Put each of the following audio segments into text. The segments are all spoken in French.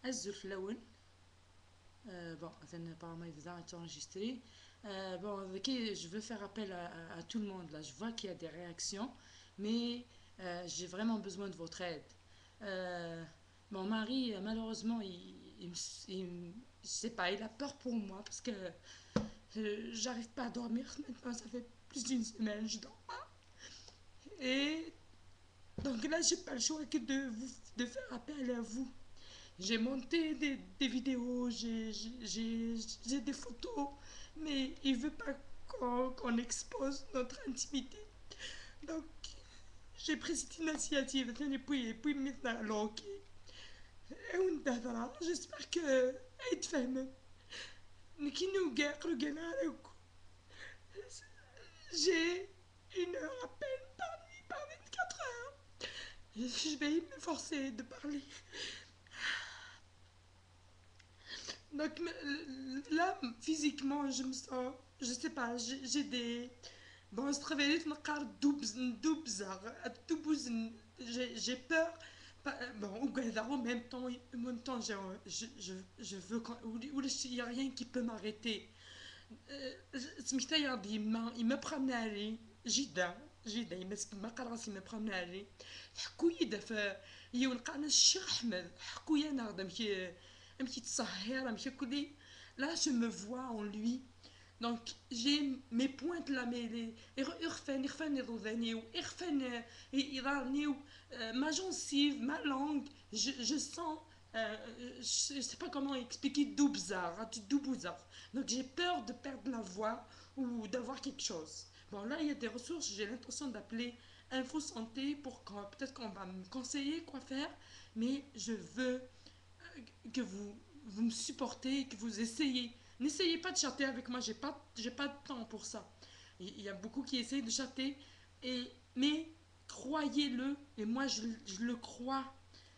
Azul Laouen. Bon, apparemment, il va être enregistré. Bon, ok, je veux faire appel à tout le monde là. Je vois qu'il y a des réactions, mais j'ai vraiment besoin de votre aide. Euh, Mon mari, malheureusement, je sais pas, il a peur pour moi parce que j'arrive pas à dormir maintenant. Ça fait plus d'une semaine, je dors pas. Et donc là, j'ai pas le choix que de faire appel à vous. J'ai monté des vidéos, j'ai des photos, mais il veut pas qu'on expose notre intimité. Donc, j'ai pris cette initiative, et puis maintenant, donc, j'espère que يتفهم كي نوقع قلقنا عليكم. J'ai une heure à peine par nuit, par 24 heures. Je vais m'efforcer de parler. Donc là, physiquement, je me sens, je sais pas, j'ai des... Bon, je travaille j'ai peur. Bon, en même temps, je veux il y a rien qui peut m'arrêter. سميتها يا ربي يما بقى مناري جدا يمسك ما قرص يما بقى مناري حكو يدفع يونقانا الشيخ احمد حكو يا نغدا مشي تصهير مشي كلي. Là je me vois en lui. Donc j'ai mes pointes là, mais les irfan يضوذانيو irfan يضرنيو ma gencive, ma langue, je sens je sais pas comment expliquer doubzar, doubouzar. Donc j'ai peur de perdre la voix ou d'avoir quelque chose. Bon, là il y a des ressources, j'ai l'intention d'appeler Info Santé pour peut-être qu'on va me conseiller quoi faire, mais je veux que vous me supportez, que vous essayez. N'essayez pas de chatter avec moi, j'ai pas de temps pour ça. Il y a beaucoup qui essayent de chatter, mais croyez-le, et moi je le crois.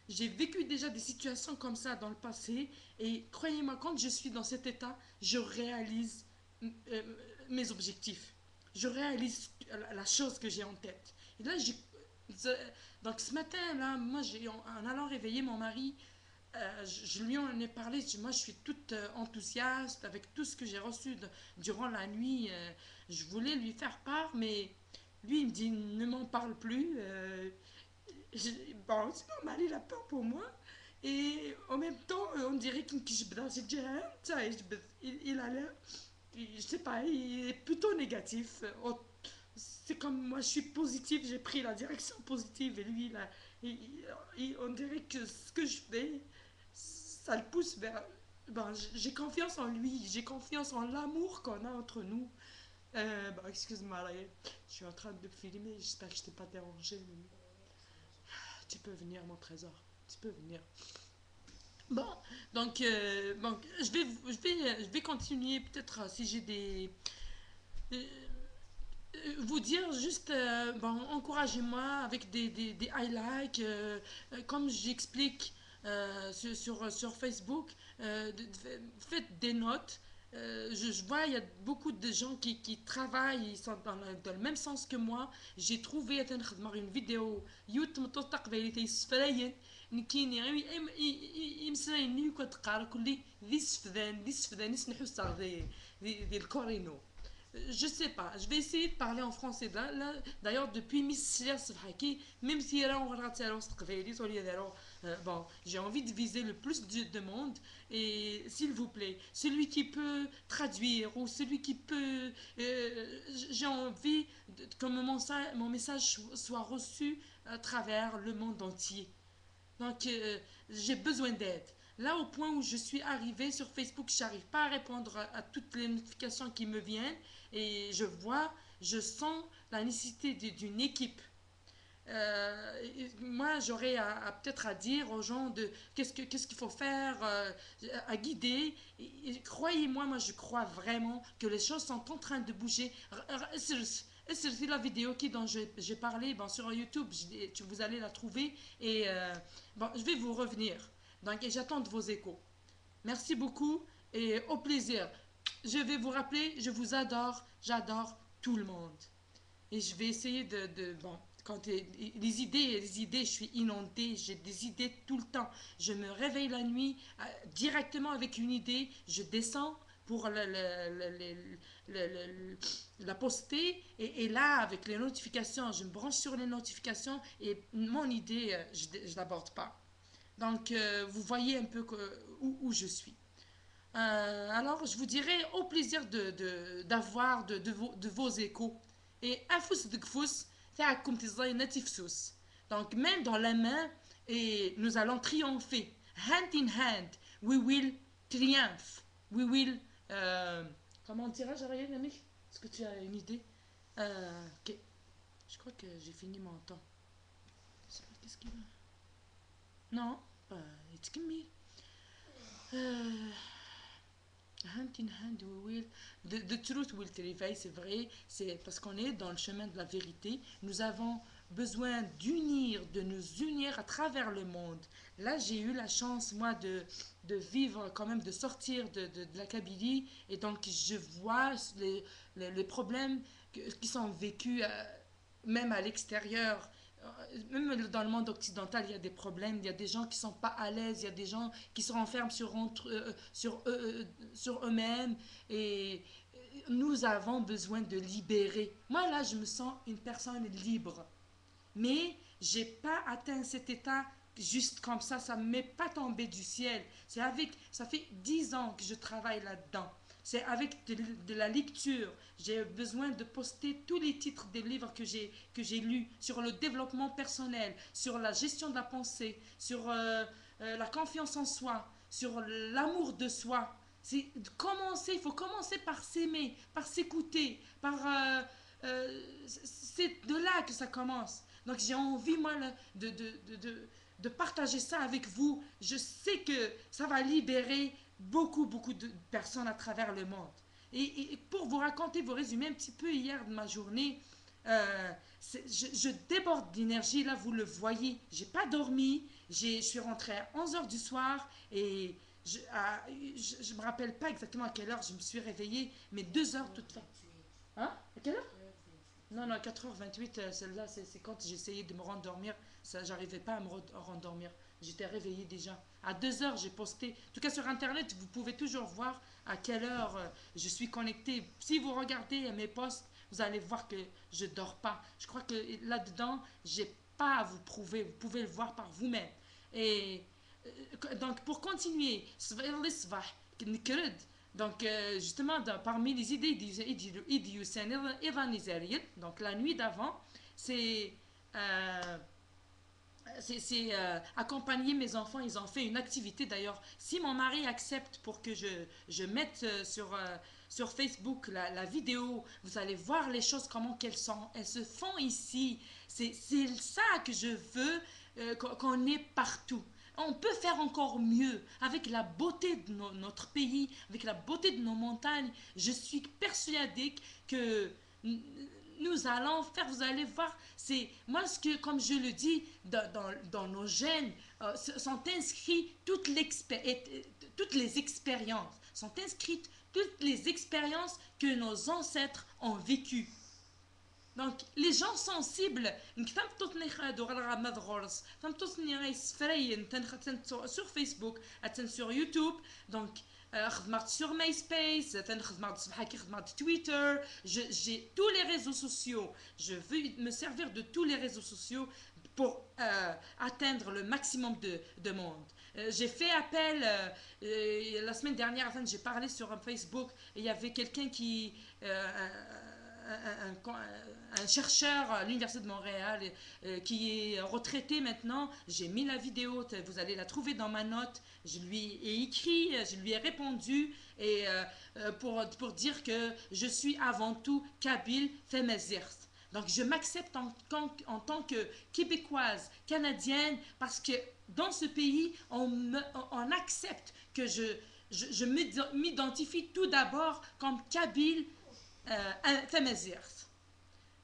J'ai vécu déjà des situations comme ça dans le passé, et croyez-moi, quand je suis dans cet état, je réalise euh, mes objectifs. Je réalise la chose que j'ai en tête. Et là, donc ce matin, là, moi, en allant réveiller mon mari, je lui en ai parlé. Moi, je suis toute enthousiaste avec tout ce que j'ai reçu durant la nuit. Je voulais lui faire part, mais lui, il me dit ne m'en parle plus. Bon, c'est normal, il a peur pour moi. Et en même temps, on dirait qu'il il a l'air, je sais pas, il est plutôt négatif. C'est comme moi, je suis positive, j'ai pris la direction positive et lui, là, on dirait que ce que je fais, ça le pousse vers. Ben, j'ai confiance en lui, j'ai confiance en l'amour qu'on a entre nous. Bon, excuse-moi, là, je suis en train de filmer, j'espère que je t'ai pas dérangé. Tu peux venir, mon trésor, tu peux venir. Bon, donc je vais continuer peut-être si j'ai des. euh, Vous dire juste, bon, encouragez-moi avec des highlights, comme j'explique sur Facebook, faites des notes. Je vois, il y a beaucoup de gens qui travaillent, ils sont dans le même sens que moi. J'ai trouvé une vidéo يوتيوب تستقبل تيسفراين كاين يمسراين كنت قارا كلي ذي سفدان يسنحو ذي الكورينو. Je sais pas, je vais essayer de parler en français d'ailleurs depuis Miss Haki, même si là on regarde bon, j'ai envie de viser le plus de monde et s'il vous plaît, celui qui peut traduire ou celui qui peut j'ai envie que mon message soit reçu à travers le monde entier. Donc, j'ai besoin d'aide. Là, au point où je suis arrivée sur Facebook, je n'arrive pas à répondre à toutes les notifications qui me viennent et je sens la nécessité d'une équipe. Moi, j'aurais peut-être à dire aux gens de qu'est-ce qu'il faut faire, à guider. Croyez-moi, moi, je crois vraiment que les choses sont en train de bouger. C'est la vidéo dont j'ai parlé bon, sur YouTube, vous allez la trouver et bon, je vais vous revenir. Donc, et j'attends de vos échos. Merci beaucoup et au plaisir. Je vais vous rappeler, je vous adore, j'adore tout le monde. Et je vais essayer bon, les idées, je suis inondée, j'ai des idées tout le temps. Je me réveille la nuit directement avec une idée, je descends pour la poster et là avec les notifications, je me branche sur les notifications et mon idée, je l'aborde pas. Donc vous voyez un peu où je suis. Alors, je vous dirais au plaisir d'avoir de vos échos. Et Afous de Gfous, تاعكم تزاينة تفسوس. Donc, main dans la main, et nous allons triompher. Hand in hand, we will triumph. We will. Comment dirais-je, Ariel, ami? Est-ce que tu as une idée? Ok. Je crois que j'ai fini mon temps. Je sais pas qu'est-ce qu'il a. Non, it's me. Euh, Hand in hand, we will. The truth will prevail, c'est vrai. C'est parce qu'on est dans le chemin de la vérité. Nous avons besoin de nous unir à travers le monde. Là, j'ai eu la chance, moi, de vivre, quand même, de sortir de la Kabylie. Et donc, je vois les problèmes qui sont vécus, même à l'extérieur. Même dans le monde occidental, il y a des problèmes, il y a des gens qui ne sont pas à l'aise, il y a des gens qui se renferment sur eux-mêmes et nous avons besoin de libérer. Moi là, je me sens une personne libre, mais j'ai pas atteint cet état juste comme ça ne m'est pas tombé du ciel. Ça fait 10 ans que je travaille là-dedans. C'est avec de la lecture. J'ai besoin de poster tous les titres des livres que j'ai lus sur le développement personnel, sur la gestion de la pensée, sur la confiance en soi, sur l'amour de soi. Il faut commencer par s'aimer, par s'écouter, c'est de là que ça commence. Donc j'ai envie, moi, là, de partager ça avec vous. Je sais que ça va libérer beaucoup de personnes à travers le monde. Et pour vous raconter, vous résumer un petit peu hier de ma journée, je déborde d'énergie, là, vous le voyez. J'ai pas dormi, je suis rentrée à 11 heures du soir et je me rappelle pas exactement à quelle heure je me suis réveillée, mais 2 heures toute façon. Hein? À quelle heure? Non, non, 4h28, celle-là, c'est quand j'essayais de me rendormir. Ça, j'arrivais pas à me rendormir. J'étais réveillée déjà. À 2 heures, j'ai posté. En tout cas, sur Internet, vous pouvez toujours voir à quelle heure je suis connectée. Si vous regardez mes posts, vous allez voir que je dors pas. Je crois que là-dedans, j'ai pas à vous prouver. Vous pouvez le voir par vous-même. Et donc, pour continuer, donc, justement, parmi les idées donc la nuit d'avant, c'est euh, accompagner mes enfants. Ils ont fait une activité d'ailleurs. Si mon mari accepte pour que je mette sur Facebook la vidéo, vous allez voir les choses comment qu'elles sont. Elles se font ici. C'est ça que je veux qu'on ait partout. On peut faire encore mieux avec la beauté de notre pays, avec la beauté de nos montagnes. Je suis persuadée que nous allons faire, vous allez voir, c'est moi ce que, comme je le dis, dans nos gènes sont inscrits toutes les expériences, sont inscrites toutes les expériences que nos ancêtres ont vécues. Donc, les gens sensibles, sur Facebook, sur YouTube, donc, sur MySpace, Twitter, j'ai tous les réseaux sociaux. Je veux me servir de tous les réseaux sociaux pour atteindre le maximum de monde. J'ai fait appel la semaine dernière, j'ai parlé sur Facebook, et il y avait quelqu'un un chercheur à l'Université de Montréal qui est retraité maintenant. J'ai mis la vidéo, vous allez la trouver dans ma note. Je lui ai écrit, je lui ai répondu et pour dire que je suis avant tout Kabyle Femezir. Donc je m'accepte en tant que québécoise, canadienne, parce que dans ce pays, on accepte que je m'identifie tout d'abord comme Kabyle Femezir.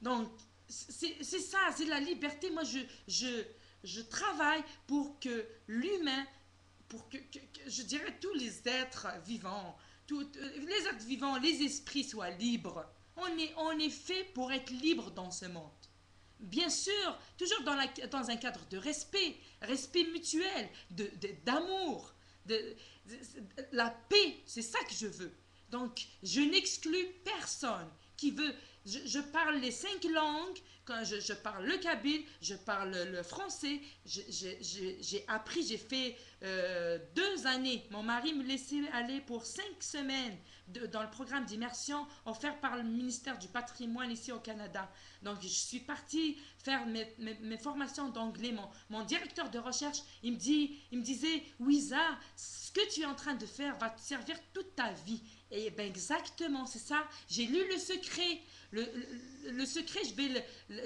Donc, c'est ça, c'est la liberté. Moi, je travaille pour que l'humain, pour que je dirais tous les êtres vivants, les êtres vivants, les esprits soient libres. On est fait pour être libre dans ce monde. Bien sûr, toujours dans un cadre de respect, respect mutuel, d'amour, la paix, c'est ça que je veux. Donc, je n'exclus personne qui veut. Je parle les 5 langues, quand je parle le kabyle, je parle le français, j'ai appris, j'ai fait 2 années. Mon mari me laissait aller pour 5 semaines dans le programme d'immersion offert par le ministère du patrimoine ici au Canada. Donc, je suis partie faire mes formations d'anglais. Mon directeur de recherche, il me disait, Wiza, ce que tu es en train de faire va te servir toute ta vie. Et ben exactement, c'est ça. J'ai lu Le Secret. Le Secret,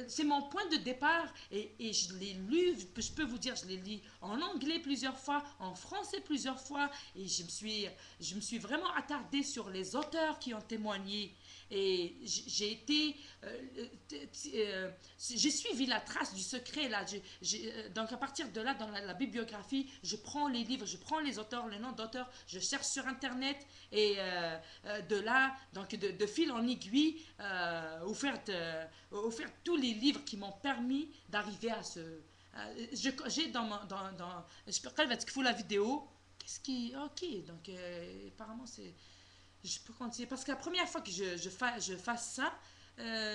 c'est mon point de départ et je l'ai lu, je peux vous dire, je l'ai lu en anglais plusieurs fois, en français plusieurs fois et je me suis vraiment attardée sur les auteurs qui ont témoigné. Et j'ai été, j'ai suivi la trace du secret là. Donc à partir de là, dans la bibliographie, je prends les livres, je prends les auteurs, les noms d'auteurs, je cherche sur internet et de là, donc de fil en aiguille, offert tous les livres qui m'ont permis d'arriver à ce. J'ai je peux vous la vidéo. Qu'est-ce qui. Ok, donc apparemment c'est. Je peux continuer. Parce que la première fois que je fasse ça,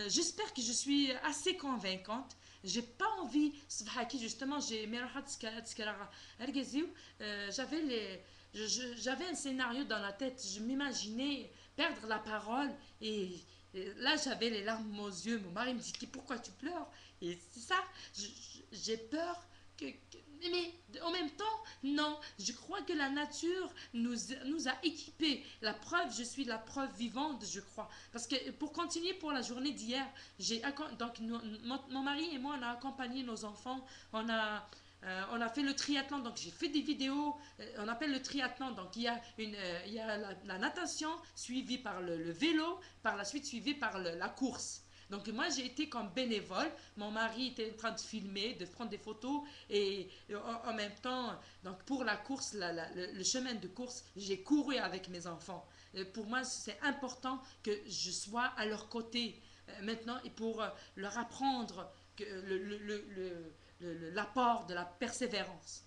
j'espère que je suis assez convaincante. J'ai pas envie. Justement, j'avais j'avais un scénario dans la tête. Je m'imaginais perdre la parole et là j'avais les larmes aux yeux. Mon mari me dit pourquoi tu pleures. Et c'est ça. J'ai peur mais en même temps, non, je crois que la nature nous a équipés. La preuve, je suis la preuve vivante, je crois. Parce que pour continuer pour la journée d'hier, donc mon mari et moi, on a accompagné nos enfants. On a fait le triathlon, donc j'ai fait des vidéos. On appelle le triathlon, donc il y a la natation suivie par le vélo, par la suite suivie par la course. Donc moi j'ai été comme bénévole, mon mari était en train de filmer, de prendre des photos et en même temps, donc pour la course, le chemin de course, j'ai couru avec mes enfants. Pour moi c'est important que je sois à leur côté maintenant et pour leur apprendre que l'apport de la persévérance,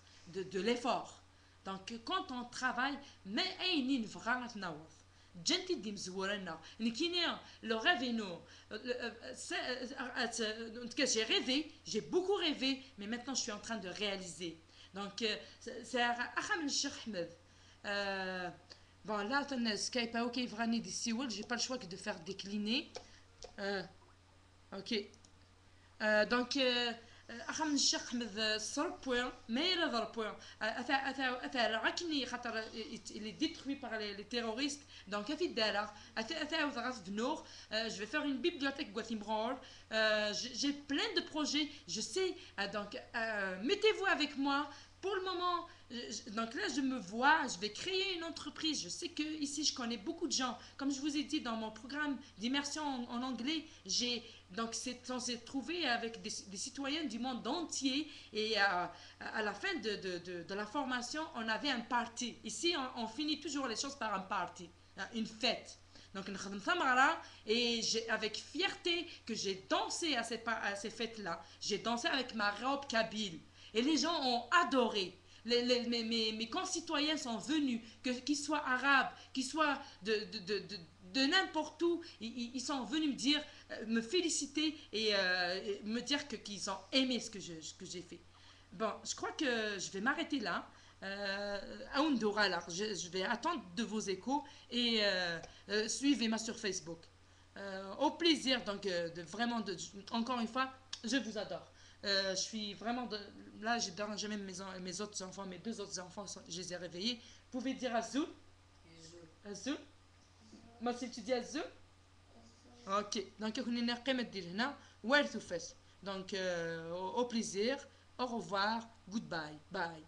l'effort. Donc quand on travaille, mais une vraie جنتي دي مزورنا نكينا لو رêve نو en tout cas j'ai rêvé, j'ai beaucoup rêvé mais maintenant je suis en train de réaliser donc c'est أخا من الشيخ أحمد bon là Skype ok vrani d'ici j'ai pas le choix que de faire décliner ok donc اخا من الشيخ احمد صرب بوين ميلا ضرب بوين اثا راكني خاطر اللي ديتروي بار لي تيروريست دونك في الدار اثا غاف بنور je vais faire une bibliothèque Guatimbrol j'ai plein de projets je sais donc mettez-vous avec moi pour le moment, donc là, je me vois, je vais créer une entreprise. Je sais que ici, je connais beaucoup de gens. Comme je vous ai dit dans mon programme d'immersion en anglais, donc c'est censé trouver avec des citoyens du monde entier. Et à la fin de la formation, on avait un party. Ici, on finit toujours les choses par un party, une fête. Donc, et avec fierté que j'ai dansé à ces fêtes-là. J'ai dansé avec ma robe kabyle. Et les gens ont adoré. Mes concitoyens sont venus, qu'ils soient arabes, qu'ils soient de n'importe où, ils sont venus me dire, me féliciter et me dire qu'ils ont aimé ce que j'ai fait. Bon, je crois que je vais m'arrêter là. Je vais attendre de vos échos et suivez-moi sur Facebook. Au plaisir, donc, vraiment, encore une fois, je vous adore. Je suis vraiment là, j'ai même mes autres enfants, mes 2 autres enfants, je les ai réveillés. Vous pouvez dire Azul. Azul. Moi, si tu dis Azul. Ok. Donc, on est قيمة ديال هنا وارث فاس. Donc, au plaisir. Au revoir. Goodbye. Bye.